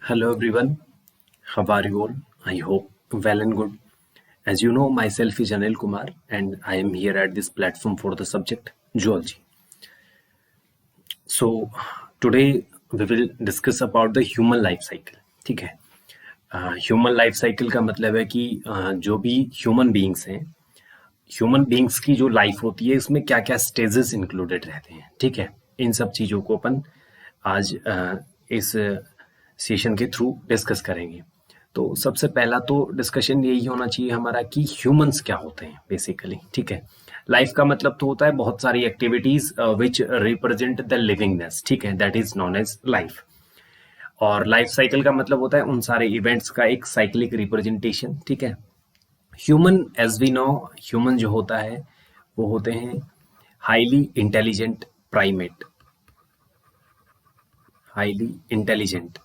Hello everyone, how are you all? I hope well and good. As you know, myself is Anil Kumar and I am here at this platform for the subject zoology. So today we will discuss about the human life cycle. ठीक है, human life cycle का मतलब है कि जो भी human beings हैं, human beings की जो लाइफ होती है इसमें क्या क्या स्टेजेस इंक्लूडेड रहते हैं. ठीक है, इन सब चीज़ों को अपन आज इस सेशन के थ्रू डिस्कस करेंगे. तो सबसे पहला तो डिस्कशन यही होना चाहिए हमारा कि ह्यूमंस क्या होते हैं बेसिकली. ठीक है, लाइफ का मतलब तो होता है बहुत सारी activities which represent the livingness. ठीक है, that is known as life. और लाइफ साइकिल का मतलब होता है उन सारे इवेंट्स का एक साइक्लिक रिप्रेजेंटेशन. ठीक है, human as we know, human जो होता है वो होते हैं highly intelligent primate. Highly intelligent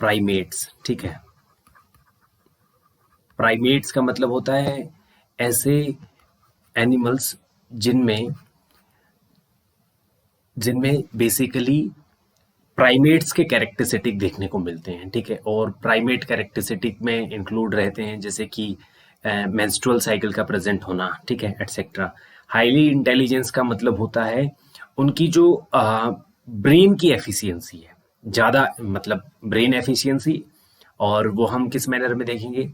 primates. ठीक है, प्राइमेट्स का मतलब होता है ऐसे एनिमल्स जिनमें बेसिकली प्राइमेट्स के कैरेक्टरिस्टिक देखने को मिलते हैं. ठीक है, और प्राइमेट कैरेक्टरिस्टिक में इंक्लूड रहते हैं जैसे कि मेंस्ट्रुअल साइकिल का प्रेजेंट होना. ठीक है, एटसेट्रा. हाईली इंटेलिजेंस का मतलब होता है उनकी जो ब्रेन की एफिशिएंसी है, ज़्यादा मतलब ब्रेन एफिशिएंसी. और वो हम किस मैनर में देखेंगे,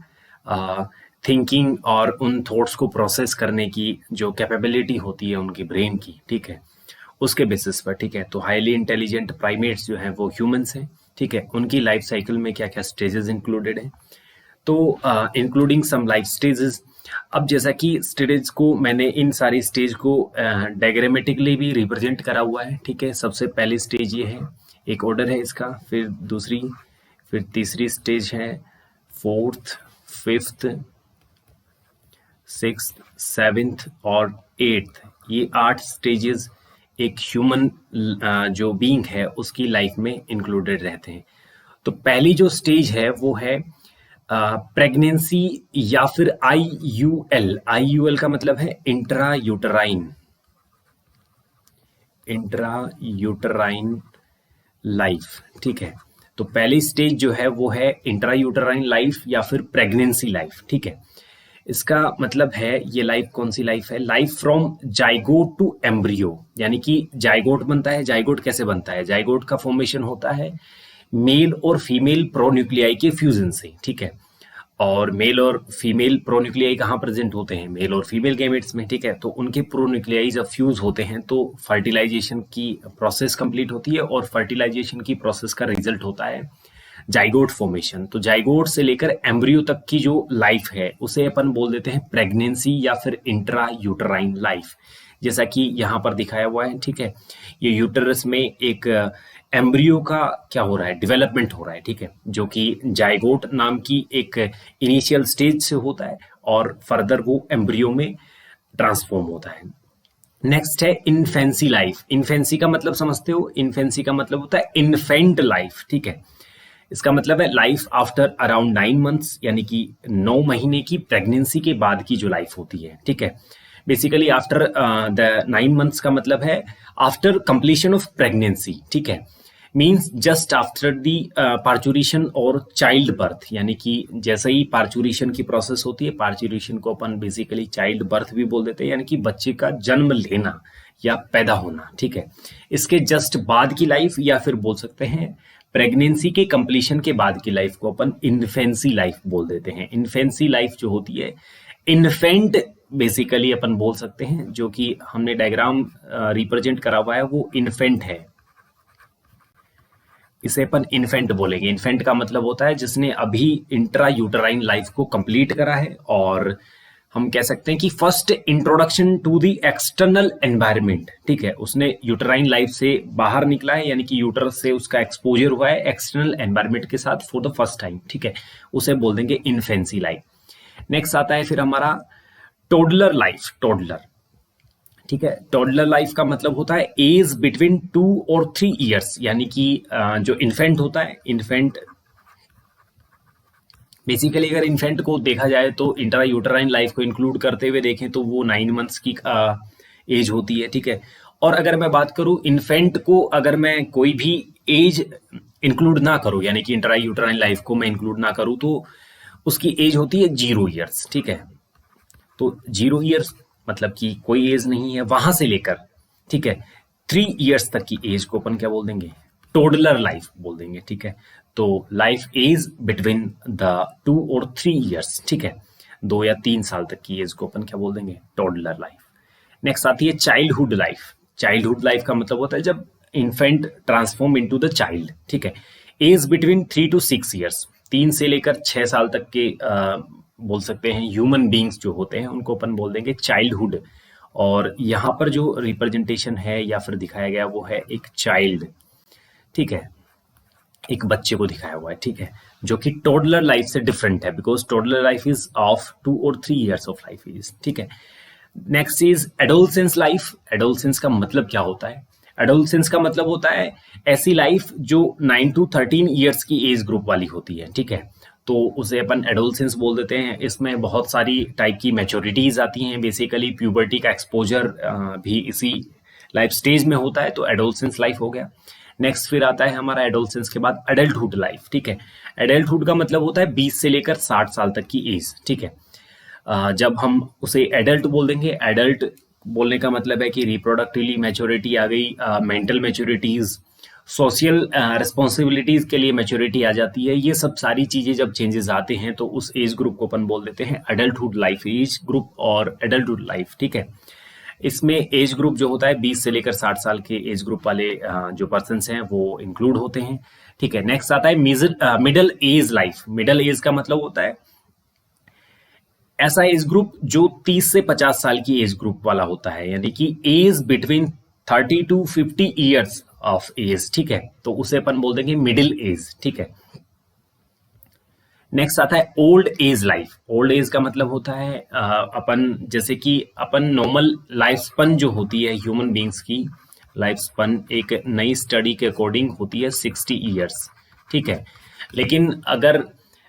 थिंकिंग और उन थॉट्स को प्रोसेस करने की जो कैपेबिलिटी होती है उनकी ब्रेन की. ठीक है, उसके बेसिस पर. ठीक है, तो हाईली इंटेलिजेंट प्राइमेट्स जो हैं वो ह्यूमंस हैं. ठीक है, उनकी लाइफ साइकिल में क्या क्या स्टेजेस इंक्लूडेड हैं, तो इंक्लूडिंग सम लाइफ स्टेजेस. अब जैसा कि स्टेज को मैंने इन सारी स्टेज को डायग्रामेटिकली भी रिप्रेजेंट करा हुआ है. ठीक है, सबसे पहली स्टेज ये है, एक ऑर्डर है इसका, फिर दूसरी, फिर तीसरी स्टेज है, फोर्थ, फिफ्थ, सिक्स्थ, सेवेंथ और एट्थ. ये 8 स्टेजेस एक ह्यूमन जो बीइंग है उसकी लाइफ में इंक्लूडेड रहते हैं. तो पहली जो स्टेज है वो है प्रेगनेंसी या फिर IUL. IUL का मतलब है इंट्रा यूटराइन लाइफ. ठीक है, तो पहली स्टेज जो है वो है इंट्रा यूटराइन लाइफ या फिर प्रेगनेंसी लाइफ. ठीक है, इसका मतलब है ये लाइफ कौन सी लाइफ है, life from zygote to embryo. यानी कि जाइगोट बनता है. जाइगोट कैसे बनता है, जाइगोट का फॉर्मेशन होता है मेल और फीमेल प्रोन्यूक्लियाई के फ्यूजन से. ठीक है, और मेल और फीमेल प्रोन्यूक्लियाई कहाँ प्रेजेंट होते हैं, मेल और फीमेल गैमेट्स में. ठीक है, तो उनके प्रोन्यूक्लियाई जब फ्यूज होते हैं तो फर्टिलाइजेशन की प्रोसेस कंप्लीट होती है और फर्टिलाइजेशन की प्रोसेस का रिजल्ट होता है जाइगोट फॉर्मेशन. तो जाइगोट से लेकर एम्ब्रियो तक की जो लाइफ है उसे अपन बोल देते हैं प्रेगनेंसी या फिर इंट्रा यूटराइन लाइफ, जैसा कि यहाँ पर दिखाया हुआ है. ठीक है, ये यूटरस में एक एम्ब्रियो का क्या हो रहा है, डेवलपमेंट हो रहा है. ठीक है, जो कि जाइगोट नाम की एक इनिशियल स्टेज से होता है और फर्दर वो एम्ब्रियो में ट्रांसफॉर्म होता है. नेक्स्ट है इन्फेंसी लाइफ. इन्फेंसी का मतलब समझते हो, इन्फेंसी का मतलब होता है इन्फेंट लाइफ. ठीक है, इसका मतलब है लाइफ आफ्टर अराउंड 9 मंथ्स, यानी कि 9 महीने की प्रेगनेंसी के बाद की जो लाइफ होती है. ठीक है, बेसिकली आफ्टर द 9 मंथ्स का मतलब है आफ्टर कंप्लीशन ऑफ प्रेगनेंसी. ठीक है, means just after the parturition और चाइल्ड बर्थ. यानी कि जैसे ही पार्चुरेशन की प्रोसेस होती है, पार्चुरेशन को अपन बेसिकली चाइल्ड बर्थ भी बोल देते हैं, यानी कि बच्चे का जन्म लेना या पैदा होना. ठीक है, इसके जस्ट बाद की लाइफ या फिर बोल सकते हैं प्रेगनेंसी के कंप्लीशन के बाद की लाइफ को अपन इन्फेंसी लाइफ बोल देते हैं. इन्फेंसी लाइफ जो होती है, इन्फेंट बेसिकली अपन बोल सकते हैं, जो कि हमने डायग्राम रिप्रेजेंट करा हुआ है वो इन्फेंट है. इसे अपन इन्फेंट बोलेंगे. इन्फेंट का मतलब होता है जिसने अभी इंट्रा यूटराइन लाइफ को कंप्लीट करा है, और हम कह सकते हैं कि first introduction to the external environment. ठीक है, उसने यूटराइन लाइफ से बाहर निकला है, यानी कि यूटरस से उसका एक्सपोजर हुआ है एक्सटर्नल एनवायरनमेंट के साथ फॉर द फर्स्ट टाइम. ठीक है, उसे बोल देंगे इन्फेंसी लाइफ. नेक्स्ट आता है फिर हमारा टोडलर लाइफ. टोडलर. ठीक है, टोडलर लाइफ का मतलब होता है एज बिटवीन 2 और 3 ईयर्स. यानी कि जो इन्फेंट होता है, इन्फेंट बेसिकली अगर इन्फेंट को देखा जाए तो इंट्रा यूटराइन लाइफ को इंक्लूड करते हुए देखें तो वो 9 मंथ्स की एज होती है. ठीक है, और अगर मैं बात करूं इन्फेंट को, अगर मैं कोई भी एज इंक्लूड ना करूं, यानी कि इंट्रा यूटराइन लाइफ को मैं इंक्लूड ना करूं, तो उसकी एज होती है 0 ईयर्स। ठीक है, तो 0 ईयर्स मतलब कि कोई एज नहीं है, वहां से लेकर, ठीक है, 3 ईयर्स तक की एज को अपन क्या बोल देंगे, टोडलर लाइफ बोल देंगे। ठीक है, तो लाइफ एज बिटवीन द 2 और 3 ईयर्स, ठीक है, 2 या 3 साल तक की एज को अपन क्या बोल देंगे, टोडलर लाइफ। नेक्स्ट आती है चाइल्डहुड लाइफ। चाइल्डहुड लाइफ का मतलब होता है जब infant transform into the child. ठीक है, एज बिटवीन 3 to 6 ईयर्स, 3 से लेकर 6 साल तक के बोल सकते हैं ह्यूमन बींग्स जो होते हैं उनको अपन बोल देंगे चाइल्डहुड। और यहाँ पर जो रिप्रेजेंटेशन है या फिर दिखाया गया वो है एक चाइल्ड, ठीक है, एक बच्चे को दिखाया हुआ है। ठीक है, जो कि टोडलर लाइफ से डिफरेंट है, because toddler life is of 2 और 3 ईयर्स ऑफ लाइफ इज। ठीक है, next is adolescence life. Adolescence का मतलब क्या होता है? एडोलसेंस का मतलब होता है ऐसी लाइफ जो 9 to 13 ईयर्स की एज ग्रुप वाली होती है। ठीक है, तो उसे अपन एडोलसेंस बोल देते हैं। इसमें बहुत सारी टाइप की मैच्योरिटीज आती हैं, बेसिकली प्यूबर्टी का एक्सपोजर भी इसी लाइफ स्टेज में होता है, तो एडोलसेंस लाइफ हो गया। नेक्स्ट फिर आता है हमारा एडोलसेंस के बाद एडल्टहुड लाइफ। ठीक है, एडल्टहुड का मतलब होता है 20 से लेकर 60 साल तक की एज। ठीक है, जब हम उसे एडल्ट बोल देंगे, एडल्ट बोलने का मतलब है कि रिप्रोडक्टिवली मैच्योरिटी आ गई, मेंटल मैच्योरिटीज, सोशल रिस्पॉन्सिबिलिटीज के लिए मैच्योरिटी आ जाती है। ये सब सारी चीजें जब चेंजेस आते हैं तो उस एज ग्रुप को अपन बोल देते हैं एडल्टहुड लाइफ एज ग्रुप और एडल्टहुड लाइफ। ठीक है, इसमें एज ग्रुप जो होता है 20 से लेकर 60 साल के एज ग्रुप वाले जो पर्सन हैं वो इंक्लूड होते हैं। ठीक है, नेक्स्ट आता है middle age life. Middle age का मतलब होता है ऐसा एज ग्रुप जो 30 से 50 साल की एज ग्रुप वाला होता है, यानी कि age between 30 to 50 years of age. ठीक है, तो उसे अपन बोल देंगे मिडिल एज। ठीक है, नेक्स्ट आता है old age life. Old age का मतलब होता है अपन जैसे कि अपन नॉर्मल लाइफ स्पन जो होती है ह्यूमन बींग्स की लाइफ स्पन एक नई स्टडी के अकॉर्डिंग होती है 60 ईयर्स। ठीक है, लेकिन अगर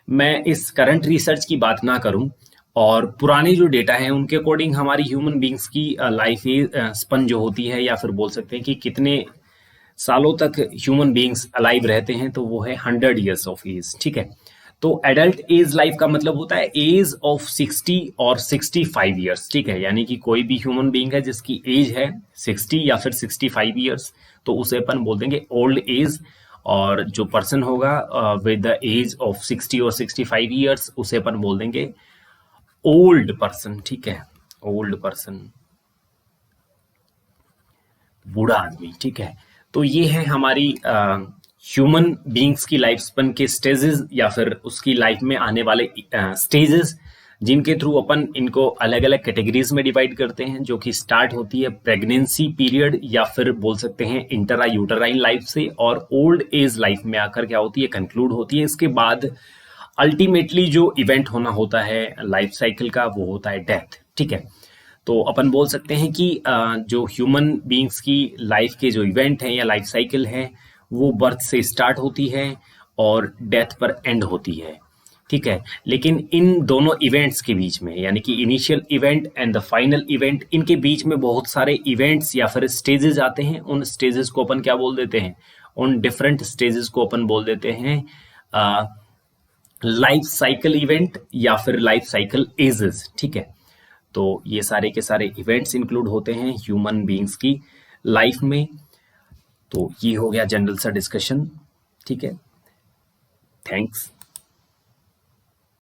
मैं इस करंट रिसर्च की बात ना करूं और पुराने जो डेटा है उनके अकॉर्डिंग हमारी ह्यूमन बींग्स की लाइफ स्पन जो होती है, या फिर बोल सकते हैं कि कितने सालों तक ह्यूमन बींग्स अलाइव रहते हैं, तो वो है 100 ईयर्स ऑफ एज। ठीक है, तो एडल्ट एज लाइफ का मतलब होता है एज ऑफ 60 और 65 ईयर्स। ठीक है, यानी कि कोई भी ह्यूमन बीइंग है जिसकी एज है 60 या फिर 65 ईयर्स, तो उसे अपन बोल देंगे ओल्ड एज। और जो पर्सन होगा विद द एज ऑफ 60 और 65 ईयर्स उसे अपन बोल देंगे ओल्ड पर्सन। ठीक है, ओल्ड पर्सन, बूढ़ा आदमी। ठीक है, तो ये है हमारी ह्यूमन बींग्स की लाइफ स्पन के स्टेजेस या फिर उसकी लाइफ में आने वाले स्टेजेस, जिनके थ्रू अपन इनको अलग अलग कैटेगरीज में डिवाइड करते हैं, जो कि स्टार्ट होती है प्रेगनेंसी पीरियड या फिर बोल सकते हैं इंट्रा यूटराइन लाइफ से, और ओल्ड एज लाइफ में आकर क्या होती है, कंक्लूड होती है। इसके बाद अल्टीमेटली जो इवेंट होना होता है लाइफ साइकिल का वो होता है डेथ। ठीक है, तो अपन बोल सकते हैं कि जो ह्यूमन बींग्स की लाइफ के जो इवेंट हैं या लाइफ साइकिल है वो बर्थ से स्टार्ट होती है और डेथ पर एंड होती है। ठीक है, लेकिन इन दोनों इवेंट्स के बीच में, यानी कि initial event and the final event, इनके बीच में बहुत सारे इवेंट्स या फिर स्टेजेस आते हैं। उन स्टेजेस को अपन क्या बोल देते हैं, उन डिफरेंट स्टेजेस को अपन बोल देते हैं लाइफ साइकिल इवेंट या फिर लाइफ साइकिल एजेस। ठीक है, तो ये सारे के सारे इवेंट्स इंक्लूड होते हैं ह्यूमन बीइंग्स की लाइफ में। तो ये हो गया जनरल सा डिस्कशन। ठीक है, थैंक्स।